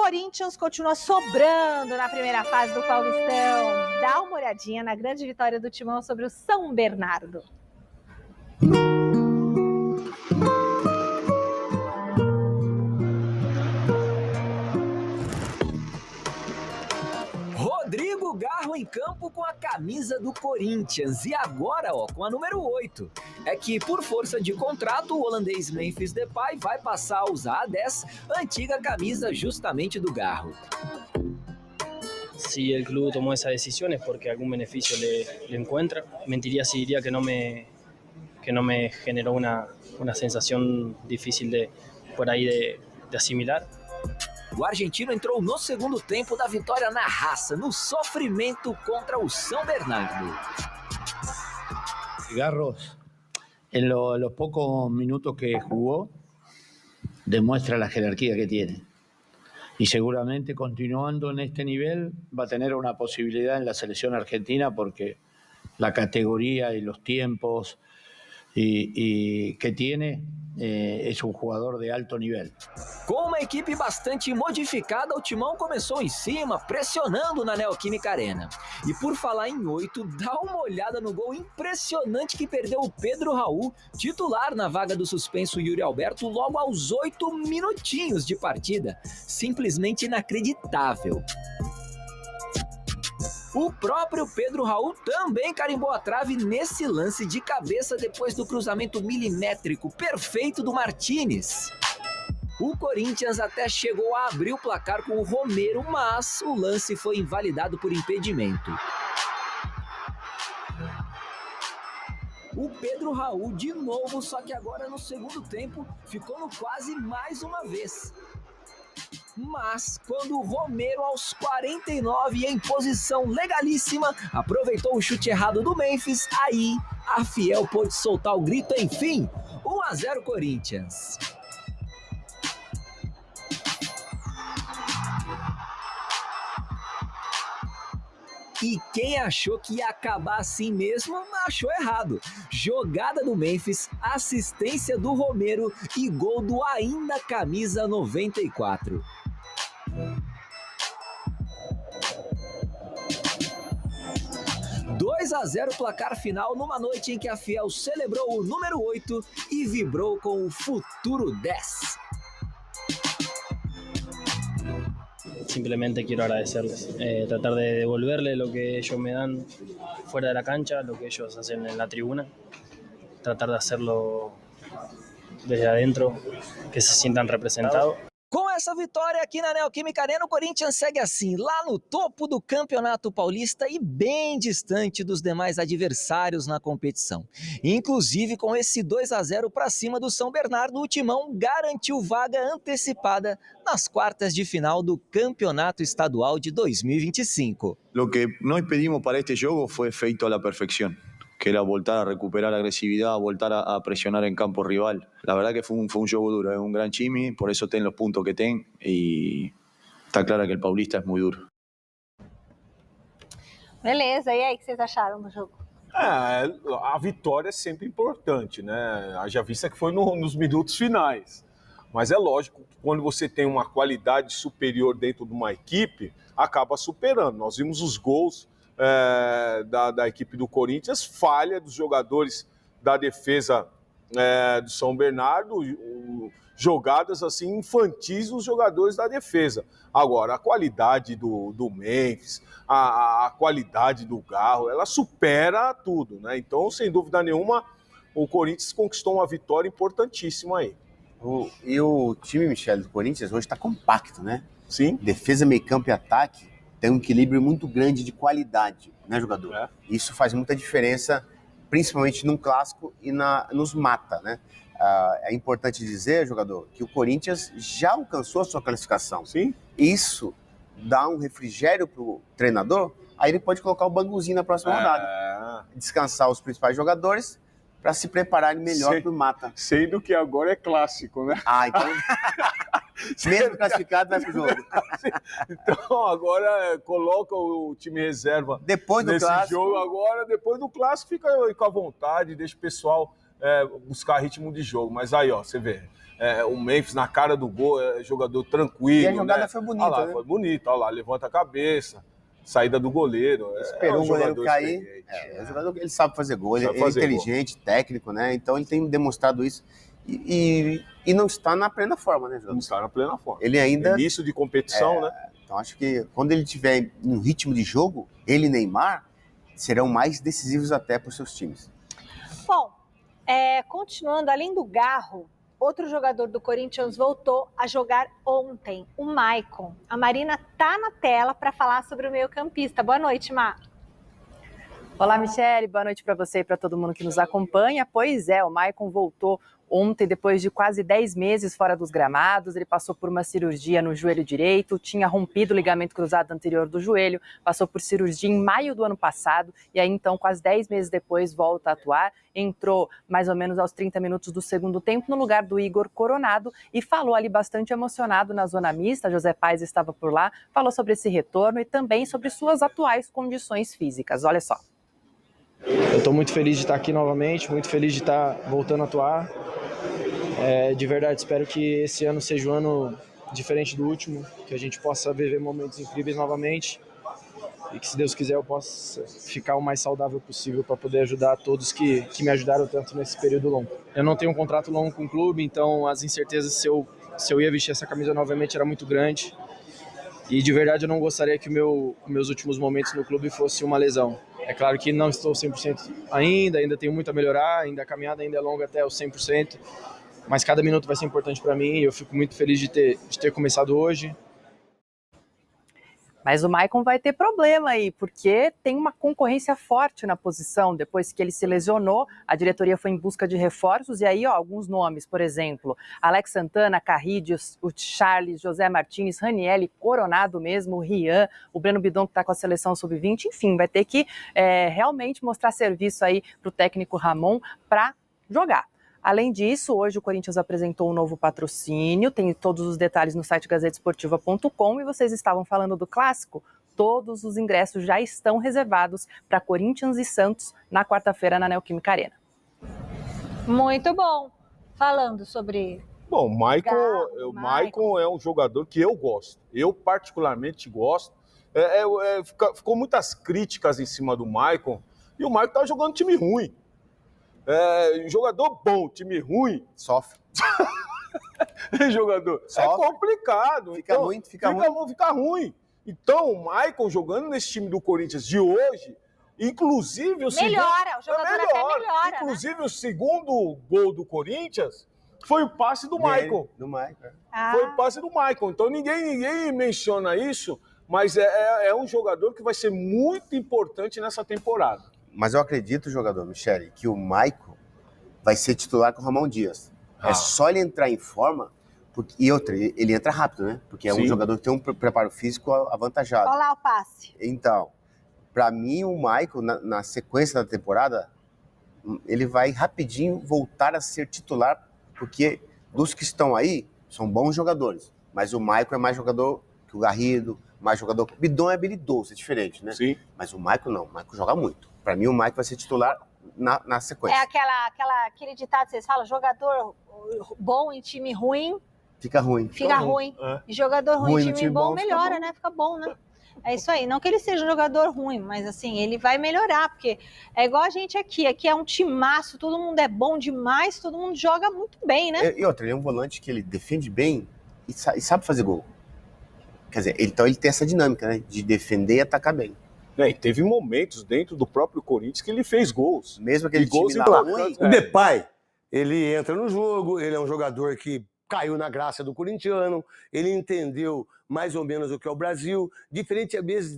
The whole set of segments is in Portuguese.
Corinthians continua sobrando na primeira fase do Paulistão. Dá uma olhadinha na grande vitória do Timão sobre o São Bernardo. Rodrigo Garro em campo com a camisa do Corinthians e agora, com a número 8. É que, por força de contrato, o holandês Memphis Depay vai passar a usar a 10, antiga camisa justamente do Garro. Si el club tomó esa decisión es porque algún beneficio le encuentra. Mentiría si diría que no me generó una sensación difícil por ahí de asimilar. O argentino entrou no segundo tempo da vitória na raça, no sofrimento contra o São Bernardo. Garros, en los pocos minutos que jugó, demuestra la jerarquía que tiene. Y seguramente continuando en este nivel va a tener una posibilidad en la selección argentina porque la categoría y los tiempos y que tiene es un jugador de alto nivel. Com uma equipe bastante modificada, o Timão começou em cima, pressionando na Neoquímica Arena. E por falar em 8, dá uma olhada no gol impressionante que perdeu o Pedro Raul, titular na vaga do suspenso Yuri Alberto, logo aos 8 minutinhos de partida. Simplesmente inacreditável. O próprio Pedro Raul também carimbou a trave nesse lance de cabeça depois do cruzamento milimétrico perfeito do Martínez. O Corinthians até chegou a abrir o placar com o Romero, mas o lance foi invalidado por impedimento. O Pedro Raul de novo, só que agora no segundo tempo ficou no quase mais uma vez. Mas quando o Romero, aos 49, em posição legalíssima, aproveitou o chute errado do Memphis, aí a Fiel pôde soltar o grito, enfim, 1-0 Corinthians. E quem achou que ia acabar assim mesmo, achou errado. Jogada do Memphis, assistência do Romero e gol do ainda camisa 94. (2-0) placar final numa noite em que a Fiel celebrou o número 8 e vibrou com o futuro 10. Simplemente quiero agradecerles, tratar de devolverle lo que ellos me dan fuera de la cancha, lo que ellos hacen en la tribuna, tratar de hacerlo desde adentro, que se sientan representados. Com essa vitória aqui na Neoquímica Arena, o Corinthians segue assim, lá no topo do Campeonato Paulista e bem distante dos demais adversários na competição. Inclusive, com esse 2-0 para cima do São Bernardo, o Timão garantiu vaga antecipada nas quartas de final do Campeonato Estadual de 2025. Lo que nós pedimos para este jogo foi feito à perfeição, que era voltar a recuperar a agresividad, voltar a presionar en campo rival. La verdad que fue un juego duro, es un gran chimi, por eso ten los puntos que ten y está claro que el Paulista es muy duro. Beleza, e aí, o que vocês acharam do jogo? A vitória é sempre importante, né? Haja vista que foi nos minutos finais. Mas é lógico que quando você tem uma qualidade superior dentro de uma equipe, acaba superando. Nós vimos os gols da equipe do Corinthians, falha dos jogadores da defesa do São Bernardo, jogadas assim infantis dos jogadores da defesa. Agora, a qualidade do Memphis, a qualidade do Garro, ela supera tudo, né? Então, sem dúvida nenhuma, o Corinthians conquistou uma vitória importantíssima aí. E o time, Michel, do Corinthians hoje está compacto, né? Sim. Defesa, meio campo e ataque tem um equilíbrio muito grande de qualidade, né, jogador? Isso faz muita diferença, principalmente num clássico e nos mata, né? É importante dizer, jogador, que o Corinthians já alcançou a sua classificação. Sim. Isso dá um refrigério pro treinador, aí ele pode colocar o banguzinho na próxima rodada. Descansar os principais jogadores para se prepararem melhor pro mata. Sendo que agora é clássico, né? Então... Mesmo classificado, vai pro jogo. Então, agora coloca o time reserva depois do nesse clássico. jogo. Agora, depois do clássico, fica à vontade, deixa o pessoal buscar ritmo de jogo. Mas aí, ó, você vê, o Memphis na cara do gol, jogador tranquilo. E a jogada né? foi bonita, lá, né? Foi bonita, olha lá, levanta a cabeça, saída do goleiro. Esperou o goleiro cair. O jogador, ele sabe fazer gol, ele é inteligente, técnico, né? Então ele tem demonstrado isso. E não está na plena forma, né, jogador? Não está na plena forma. Ele ainda... Início de competição, né? Então acho que quando ele tiver no ritmo de jogo, ele e Neymar serão mais decisivos até para os seus times. Bom, continuando, além do Garro, outro jogador do Corinthians voltou a jogar ontem, o Maicon. A Marina tá na tela para falar sobre o meio-campista. Boa noite, Mar. Olá, Michele. Boa noite para você e para todo mundo que nos acompanha. Pois é, o Maicon voltou ontem, depois de quase 10 meses fora dos gramados. Ele passou por uma cirurgia no joelho direito, tinha rompido o ligamento cruzado anterior do joelho, passou por cirurgia em maio do ano passado e aí então, quase 10 meses depois, volta a atuar. Entrou mais ou menos aos 30 minutos do segundo tempo no lugar do Igor Coronado e falou ali bastante emocionado na zona mista. José Paes estava por lá, falou sobre esse retorno e também sobre suas atuais condições físicas. Olha só. Eu estou muito feliz de estar aqui novamente, muito feliz de estar voltando a atuar. De verdade, espero que esse ano seja um ano diferente do último, que a gente possa viver momentos incríveis novamente e que, se Deus quiser, eu possa ficar o mais saudável possível para poder ajudar todos que me ajudaram tanto nesse período longo. Eu não tenho um contrato longo com o clube, então as incertezas se eu ia vestir essa camisa novamente era muito grande. E de verdade eu não gostaria que meus últimos momentos no clube fosse uma lesão. É claro que não estou 100% ainda tenho muito a melhorar, ainda a caminhada ainda é longa até os 100%, mas cada minuto vai ser importante para mim e eu fico muito feliz de ter começado hoje. Mas o Maicon vai ter problema aí, porque tem uma concorrência forte na posição. Depois que ele se lesionou, a diretoria foi em busca de reforços. E aí, ó, alguns nomes, por exemplo, Alex Santana, Carride, o Charles, José Martins, Ranielli, Coronado mesmo, o Rian, o Breno Bidon, que está com a seleção sub-20. Enfim, vai ter que realmente mostrar serviço aí para o técnico Ramon para jogar. Além disso, hoje o Corinthians apresentou um novo patrocínio, tem todos os detalhes no site gazetesportiva.com e vocês estavam falando do Clássico? Todos os ingressos já estão reservados para Corinthians e Santos na quarta-feira na Neoquímica Arena. Muito bom. Falando sobre... Bom, o Maicon é um jogador que eu gosto. Eu particularmente gosto. Ficou muitas críticas em cima do Maicon e o Maicon tá jogando time ruim. Jogador bom, time ruim. Sofre. Jogador. Sofre. É complicado. Fica ruim. Então, o Maicon jogando nesse time do Corinthians de hoje, inclusive o o jogador até melhora. Inclusive, né? O segundo gol do Corinthians foi o passe do Maicon. Foi o passe do Maicon. Então, ninguém menciona isso, mas é um jogador que vai ser muito importante nessa temporada. Mas eu acredito, jogador, Michele, que o Maicon vai ser titular com o Ramon Dias. É só ele entrar em forma, e outra, ele entra rápido, né? Porque é um jogador que tem um preparo físico avantajado. Olha lá o passe. Então, para mim, o Maicon, na sequência da temporada, ele vai rapidinho voltar a ser titular, porque dos que estão aí, são bons jogadores. Mas o Maicon é mais jogador que o Garrido, mais jogador... O Bidon é habilidoso, é diferente, né? Sim. Mas o Maicon não, o Maicon joga muito. Para mim, o Maicon vai ser titular na sequência. É aquele ditado que vocês falam, jogador bom em time ruim... Fica ruim. E jogador ruim em time bom melhora, né? Fica bom, né? É isso aí. Não que ele seja um jogador ruim, mas assim, ele vai melhorar, porque é igual a gente aqui. Aqui é um timaço, todo mundo é bom demais, todo mundo joga muito bem, né? E outra, ele é um volante que ele defende bem e sabe fazer gol. Quer dizer, então ele tem essa dinâmica, né? De defender e atacar bem. E teve momentos dentro do próprio Corinthians que ele fez gols. Mesmo aquele time lá ruim. O Depay, ele entra no jogo, ele é um jogador que caiu na graça do corintiano, ele entendeu mais ou menos o que é o Brasil, diferente às vezes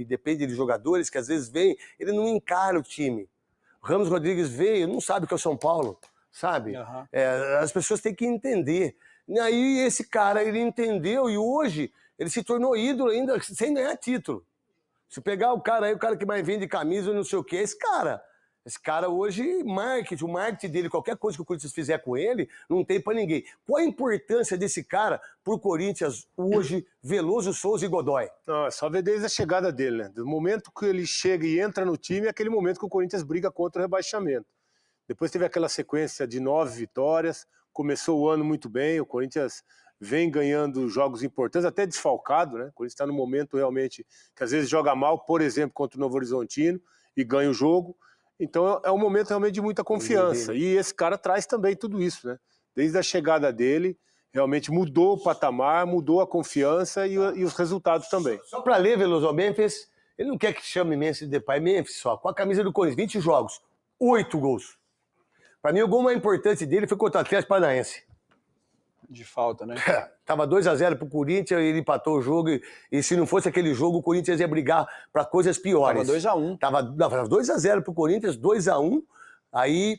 depende de jogadores que às vezes vêm, ele não encara o time. O Ramos Rodrigues veio, não sabe o que é o São Paulo, sabe? Uhum. As pessoas têm que entender. E aí esse cara, ele entendeu e hoje ele se tornou ídolo ainda sem ganhar título. Se pegar o cara aí, o cara que mais vende camisa e não sei o que, esse cara hoje, o marketing dele, qualquer coisa que o Corinthians fizer com ele, não tem pra ninguém. Qual a importância desse cara pro Corinthians hoje, Veloso, Souza e Godoy? Não, é só ver desde a chegada dele, né? Do momento que ele chega e entra no time, é aquele momento que o Corinthians briga contra o rebaixamento. Depois teve aquela sequência de 9 vitórias, começou o ano muito bem, o Corinthians vem ganhando jogos importantes, até desfalcado, né? O Corinthians está num momento realmente que às vezes joga mal, por exemplo, contra o Novo Horizontino, e ganha o jogo. Então é um momento realmente de muita confiança. E esse cara traz também tudo isso, né? Desde a chegada dele, realmente mudou o patamar, mudou a confiança e os resultados também. Só para ler, Veloso, o Memphis, ele não quer que chame Memphis Depay, Memphis só, com a camisa do Corinthians, 20 jogos, 8 gols. Para mim, o gol mais importante dele foi contra o Atlético Paranaense. De falta, né? Tava 2-0 pro Corinthians, ele empatou o jogo, e se não fosse aquele jogo, o Corinthians ia brigar para coisas piores. Tava 2-1. Tava 2-0 pro Corinthians, 2-1. Aí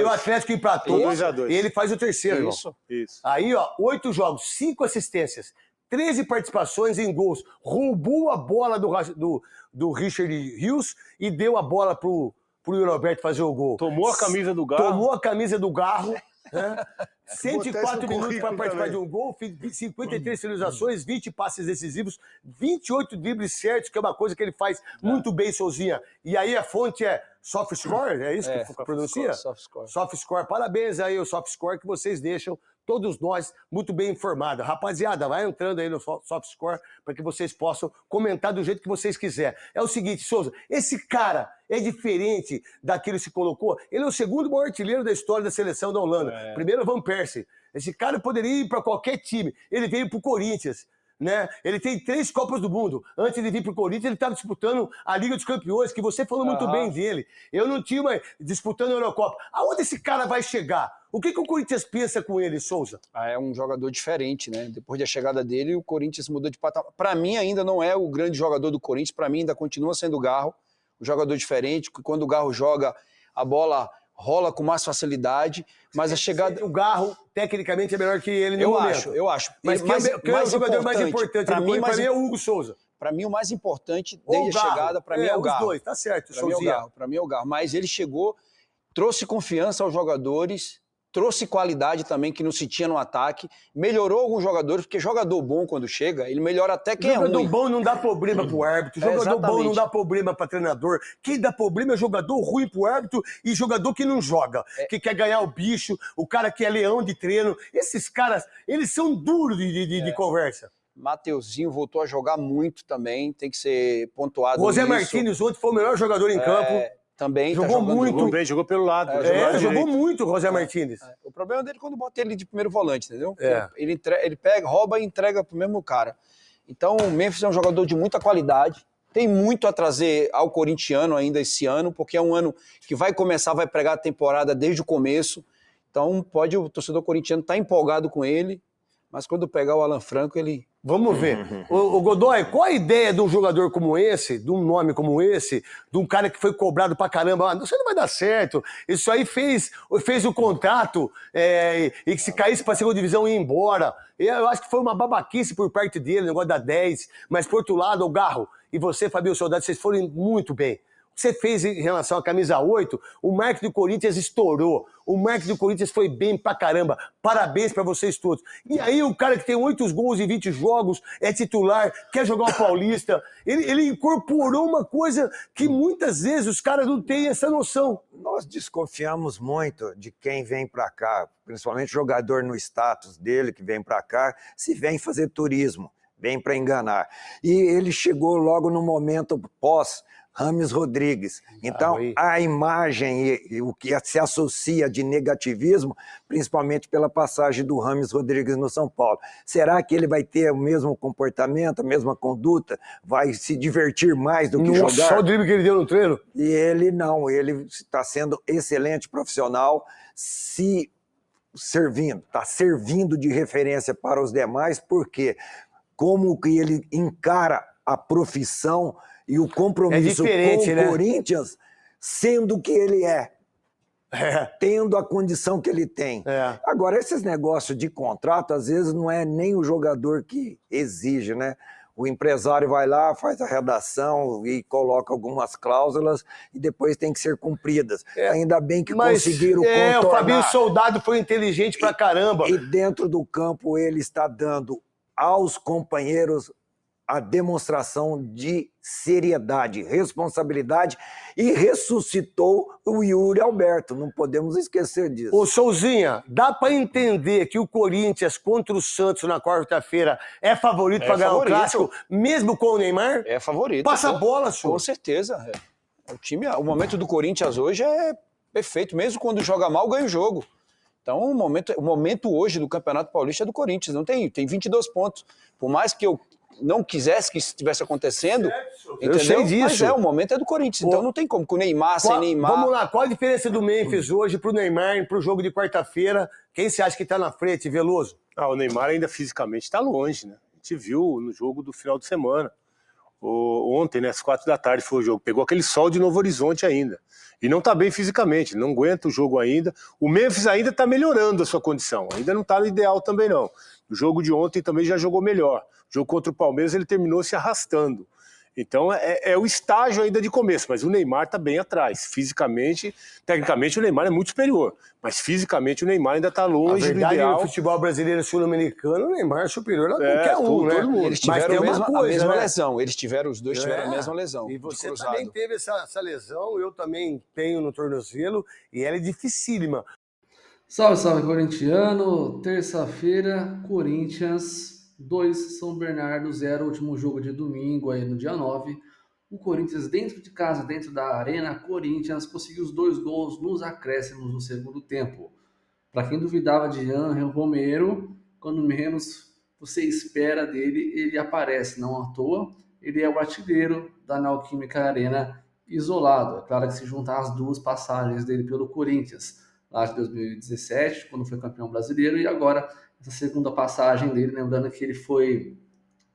o Atlético empatou e ele faz o terceiro. Isso. Aí, ó, 8 jogos, 5 assistências, 13 participações em gols. Roubou a bola do Richard Rios e deu a bola pro Roberto fazer o gol. Tomou a camisa do Garro. Tomou a camisa do Garro. Né? 104 minutos para participar também de um gol, 53 finalizações, 20 passes decisivos, 28 dribles certos, que é uma coisa que ele faz muito bem sozinha. E aí a fonte é SoftScore, é isso que pronuncia? SoftScore. SoftScore. Parabéns aí ao SoftScore que vocês deixam todos nós muito bem informados. Rapaziada, vai entrando aí no SoftScore para que vocês possam comentar do jeito que vocês quiserem. É o seguinte, Souza, esse cara é diferente daquele que se colocou. Ele é o segundo maior artilheiro da história da seleção da Holanda. Primeiro, Van Persie. Esse cara poderia ir para qualquer time. Ele veio para o Corinthians. Né? Ele tem 3 Copas do Mundo. Antes de vir para o Corinthians, ele estava disputando a Liga dos Campeões, que você falou muito bem dele. Eu não tinha mais disputando a Eurocopa. Aonde esse cara vai chegar? O que o Corinthians pensa com ele, Souza? É um jogador diferente, né? Depois da chegada dele, o Corinthians mudou de patamar. Para mim, ainda não é o grande jogador do Corinthians. Para mim, ainda continua sendo o Garro. Um jogador diferente, que quando o Garro joga, a bola rola com mais facilidade, mas a chegada... O Garro, tecnicamente, é melhor que ele no momento. Eu acho. Mas quem é o jogador mais importante? Para mim é o Hugo Souza. Para mim, o mais importante, desde a chegada, para mim é o Garro. Os dois, tá certo. Para mim é o Garro. Mas ele chegou, trouxe confiança aos jogadores, trouxe qualidade também que não se tinha no ataque, melhorou alguns jogadores, porque jogador bom, quando chega, ele melhora até quem é ruim. Jogador bom não dá problema pro árbitro, jogador bom não dá problema para treinador. Quem dá problema é jogador ruim pro árbitro e jogador que não joga, que quer ganhar o bicho, o cara que é leão de treino. Esses caras, eles são duros de conversa. Mateuzinho voltou a jogar muito também, tem que ser pontuado. José Martínez ontem foi o melhor jogador em campo. Também jogou muito. Jogou bem, jogou pelo lado. Jogou muito o José Martínez. O problema dele é quando bota ele de primeiro volante, entendeu? Ele pega, rouba e entrega pro mesmo cara. Então o Memphis é um jogador de muita qualidade, tem muito a trazer ao corintiano ainda esse ano, porque é um ano que vai começar, vai pregar a temporada desde o começo. Então o torcedor corintiano tá empolgado com ele, mas quando pegar o Alan Franco, ele... Vamos ver. O Godoy, qual a ideia de um jogador como esse, de um nome como esse, de um cara que foi cobrado pra caramba? Você não vai dar certo. Isso aí fez o contrato e que se caísse pra segunda divisão ia embora. Eu acho que foi uma babaquice por parte dele, o negócio da 10. Mas, por outro lado, o Garro e você, Fabio Soldado, vocês foram muito bem. O que você fez em relação à camisa 8, o marketing do Corinthians estourou. O marketing do Corinthians foi bem pra caramba. Parabéns pra vocês todos. E aí o cara que tem 8 gols em 20 jogos, é titular, quer jogar o Paulista, ele incorporou uma coisa que muitas vezes os caras não têm essa noção. Nós desconfiamos muito de quem vem pra cá, principalmente jogador no status dele que vem pra cá, se vem fazer turismo, vem pra enganar. E ele chegou logo no momento pós Rames Rodrigues. Então, a imagem e o que se associa de negativismo, principalmente pela passagem do Rames Rodrigues no São Paulo. Será que ele vai ter o mesmo comportamento, a mesma conduta? Vai se divertir mais do que jogar? Só o drible que ele deu no treino? E ele não, ele está sendo excelente profissional, se servindo, está servindo de referência para os demais, porque como que ele encara a profissão e o compromisso com o Corinthians, sendo o que ele é, tendo a condição que ele tem. Agora, esses negócios de contrato, às vezes, não é nem o jogador que exige, né? O empresário vai lá, faz a redação e coloca algumas cláusulas e depois tem que ser cumpridas. Ainda bem que conseguiram contornar. O Fabinho Soldado foi inteligente pra caramba. E dentro do campo ele está dando aos companheiros a demonstração de seriedade, responsabilidade e ressuscitou o Yuri Alberto, não podemos esquecer disso. Ô Souzinha, dá pra entender que o Corinthians contra o Santos na quarta-feira é favorito pra ganhar o clássico, mesmo com o Neymar? É favorito. Passa a bola, senhor. Com certeza. O momento do Corinthians hoje é perfeito, mesmo quando joga mal, ganha o jogo. Então, o momento hoje do Campeonato Paulista é do Corinthians, não tem 22 pontos. Por mais que eu não quisesse que isso estivesse acontecendo, entendeu? Eu sei disso. Mas o momento é do Corinthians, então não tem como, com o Neymar, sem Neymar... Vamos lá, qual a diferença do Memphis hoje pro Neymar, pro jogo de quarta-feira? Quem você acha que tá na frente, Veloso? O Neymar ainda fisicamente tá longe, né? A gente viu no jogo do final de semana. Ontem, né, às 4 da tarde foi o jogo. Pegou aquele sol de Novo Horizonte ainda. E não tá bem fisicamente, não aguenta o jogo ainda. O Memphis ainda tá melhorando a sua condição. Ainda não tá no ideal também, não. O jogo de ontem também já jogou melhor. O jogo contra o Palmeiras ele terminou se arrastando. Então é o estágio ainda de começo, mas o Neymar tá bem atrás. Fisicamente, tecnicamente o Neymar é muito superior, mas fisicamente o Neymar ainda tá longe do ideal. No futebol brasileiro sul-americano, o Neymar é superior a qualquer um, né? Todo mundo. Eles tiveram a mesma né? lesão. Os dois tiveram a mesma lesão. E você também teve essa lesão, eu também tenho no tornozelo, e ela é dificílima. Salve, salve, corintiano! Terça-feira, Corinthians 2, São Bernardo 0, último jogo de domingo, aí no dia 9. O Corinthians dentro de casa, dentro da Arena Corinthians, conseguiu os 2 gols nos acréscimos no segundo tempo. Para quem duvidava de Ángel Romero, quando menos você espera dele, ele aparece, não à toa. Ele é o artilheiro da Neoquímica Arena isolado. É claro que se juntar as duas passagens dele pelo Corinthians, lá de 2017, quando foi campeão brasileiro, e agora essa segunda passagem dele, lembrando que ele foi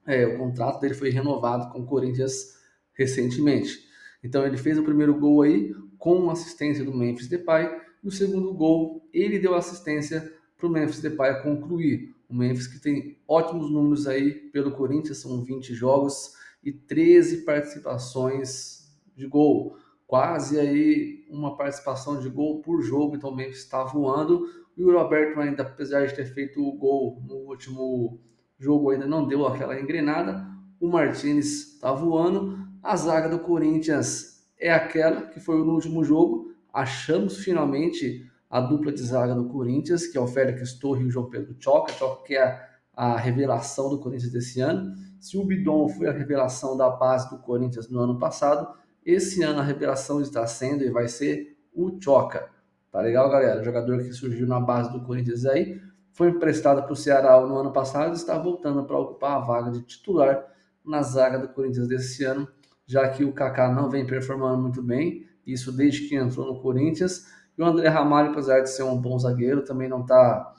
o contrato dele foi renovado com o Corinthians recentemente. Então ele fez o primeiro gol aí com assistência do Memphis Depay, e o segundo gol ele deu assistência para o Memphis Depay concluir. O Memphis que tem ótimos números aí pelo Corinthians, são 20 jogos e 13 participações de gol. Quase aí uma participação de gol por jogo, então o Memphis está voando. O Yuri Alberto ainda, apesar de ter feito o gol no último jogo, ainda não deu aquela engrenada. O Martínez está voando. A zaga do Corinthians é aquela que foi no último jogo. Achamos finalmente a dupla de zaga do Corinthians, que é o Félix Torre e o João Pedro Tchoca. Tchoca que é a revelação do Corinthians desse ano. Se o Bidon foi a revelação da base do Corinthians no ano passado, esse ano a revelação está sendo e vai ser o Tchoca. Tá legal, galera? O jogador que surgiu na base do Corinthians aí, foi emprestado para o Ceará no ano passado e está voltando para ocupar a vaga de titular na zaga do Corinthians desse ano, já que o Kaká não vem performando muito bem, isso desde que entrou no Corinthians. E o André Ramalho, apesar de ser um bom zagueiro, também não está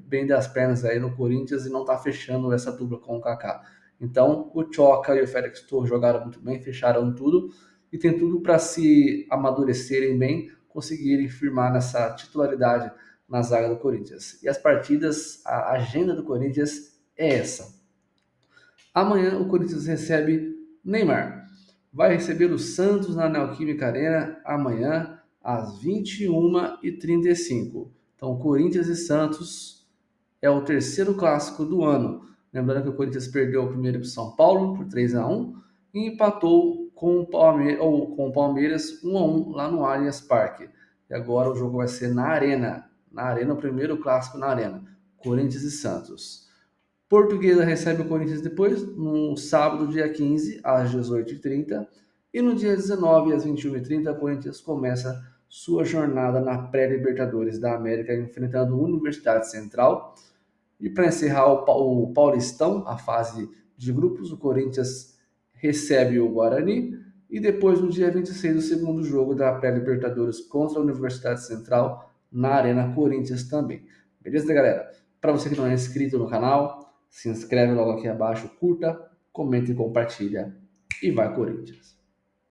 bem das pernas aí no Corinthians e não está fechando essa dupla com o Kaká. Então, o Tchoca e o Félix Torres jogaram muito bem, fecharam tudo e tem tudo para se amadurecerem bem, conseguirem firmar nessa titularidade na zaga do Corinthians. E as partidas, a agenda do Corinthians é essa. Amanhã o Corinthians recebe Neymar. Vai receber o Santos na Neoquímica Arena amanhã às 21h35. Então, Corinthians e Santos é o terceiro clássico do ano. Lembrando que o Corinthians perdeu o primeiro para o São Paulo por 3-1 e empatou com o Palmeiras 1-1 lá no Allianz Parque. E agora o jogo vai ser na Arena. Na Arena, o primeiro clássico na Arena. Corinthians e Santos. Portuguesa recebe o Corinthians depois, no sábado, dia 15, às 18h30. E no dia 19, às 21h30, o Corinthians começa sua jornada na pré-Libertadores da América, enfrentando a Universidade Central. E para encerrar o Paulistão, a fase de grupos, o Corinthians recebe o Guarani. E depois, no dia 26, o segundo jogo da pré-Libertadores contra a Universidade Central, na Arena Corinthians também. Beleza, galera? Para você que não é inscrito no canal, se inscreve logo aqui abaixo, curta, comenta e compartilha. E vai, Corinthians!